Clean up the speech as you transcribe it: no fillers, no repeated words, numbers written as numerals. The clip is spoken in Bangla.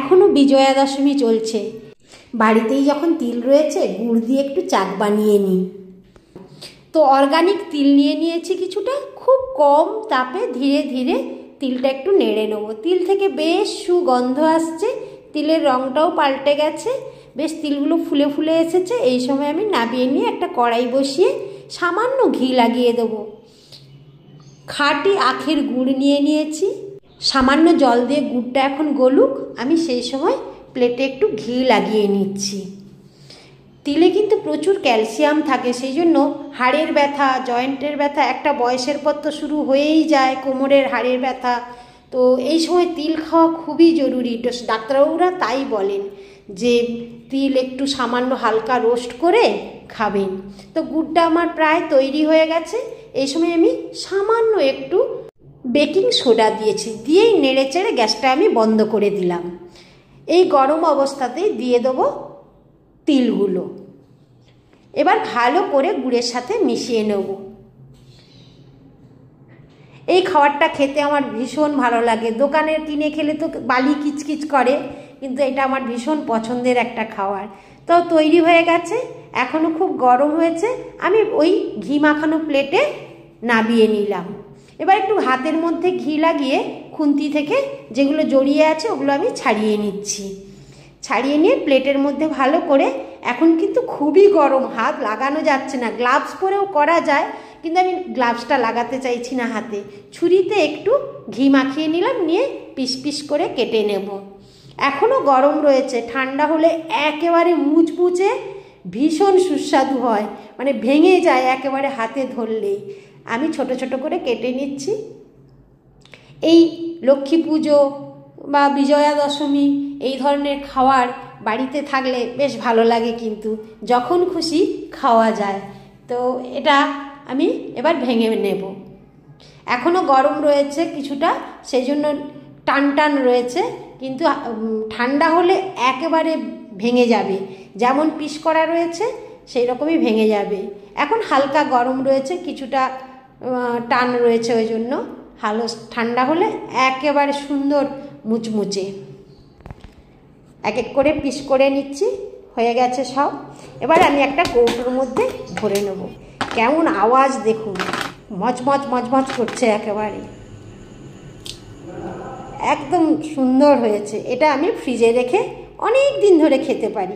এখনও বিজয়া দশমী চলছে। বাড়িতেই যখন তিল রয়েছে, গুড় দিয়ে একটু চাক বানিয়ে নিই। তো অর্গানিক তিল নিয়ে নিয়েছি কিছুটা। খুব কম তাপে ধীরে ধীরে তিলটা একটু নেড়ে নেবো। তিল থেকে বেশ সুগন্ধ আসছে, তিলের রঙটাও পাল্টে গেছে, বেশ তিলগুলো ফুলে ফুলে এসেছে। এই সময় আমি নামিয়ে নিয়ে একটা কড়াই বসিয়ে সামান্য ঘি লাগিয়ে দেবো। খাঁটি আখের গুড় নিয়ে নিয়েছি। সামান্য জল দিয়ে গুড়টা এখন গলুক, আমি সেই সময় প্লেটে একটু ঘি লাগিয়ে নিচ্ছি। তিলে কিন্তু প্রচুর ক্যালসিয়াম থাকে, সেই জন্য হাড়ের ব্যথা, জয়েন্টের ব্যথা একটা বয়সের পর তো শুরু হয়েই যায়, কোমরের হাড়ের ব্যথা। তো এই সময় তিল খাওয়া খুবই জরুরি। ডাক্তারবাবুরা তাই বলেন যে তিল একটু সামান্য হালকা রোস্ট করে খাবেন। তো গুড়টা আমার প্রায় তৈরি হয়ে গেছে। এই সময় আমি সামান্য একটু বেকিং সোডা দিয়েছি, দিয়েই নেড়ে চেড়ে গ্যাসটা আমি বন্ধ করে দিলাম। এই গরম অবস্থাতেই দিয়ে দেবো তিলগুলো। এবার ভালো করে গুড়ের সাথে মিশিয়ে নেব। এই খাবারটা খেতে আমার ভীষণ ভালো লাগে। দোকানের কিনে খেলে তো বালি কিচকিচ করে, কিন্তু এটা আমার ভীষণ পছন্দের একটা খাবার। তো তৈরি হয়ে গেছে, এখনও খুব গরম হয়েছে। আমি ওই ঘি মাখানো প্লেটে নামিয়ে নিলাম। এবার একটু হাতের মধ্যে ঘি লাগিয়ে খুন্তি থেকে যেগুলো জড়িয়ে আছে ওগুলো আমি ছাড়িয়ে নিচ্ছি। ছাড়িয়ে নিয়ে প্লেটের মধ্যে ভালো করে, এখন কিন্তু খুবই গরম, হাত লাগানো যাচ্ছে না। গ্লাভস পরেও করা যায়, কিন্তু আমি গ্লাভসটা লাগাতে চাইছি না হাতে। ছুরিতে একটু ঘি মাখিয়ে নিলাম, নিয়ে পিস পিস করে কেটে নেব। এখনও গরম রয়েছে, ঠান্ডা হলে একেবারে মুচমুচে ভীষণ সুস্বাদু হয়, মানে ভেঙে যায় একেবারে হাতে ধরলেই। আমি ছোট ছোট করে কেটে নিচ্ছি। এই লক্ষ্মী পুজো বা বিজয়া দশমী এই ধরনের খাবার বাড়িতে থাকলে বেশ ভালো লাগে, কিন্তু যখন খুশি খাওয়া যায়। তো এটা আমি এবার ভেঙে নেব। এখনও গরম রয়েছে কিছুটা, সেই জন্য টান টান রয়েছে, কিন্তু ঠান্ডা হলে একেবারে ভেঙে যাবে। যেমন পিস করা রয়েছে সেই রকমই ভেঙে যাবে। এখন হালকা গরম রয়েছে, কিছুটা টান রয়েছে, ওই জন্য ঠান্ডা হলে একেবারে সুন্দর মুচমুচে। এক এক করে পিস করে নিচ্ছি, হয়ে গেছে সব। এবার আমি একটা কৌটোর মধ্যে ভরে নেব। কেমন আওয়াজ দেখুন, মচমচ মচমচ করছে একেবারে, একদম সুন্দর হয়েছে। এটা আমি ফ্রিজে রেখে অনেক দিন ধরে খেতে পারি।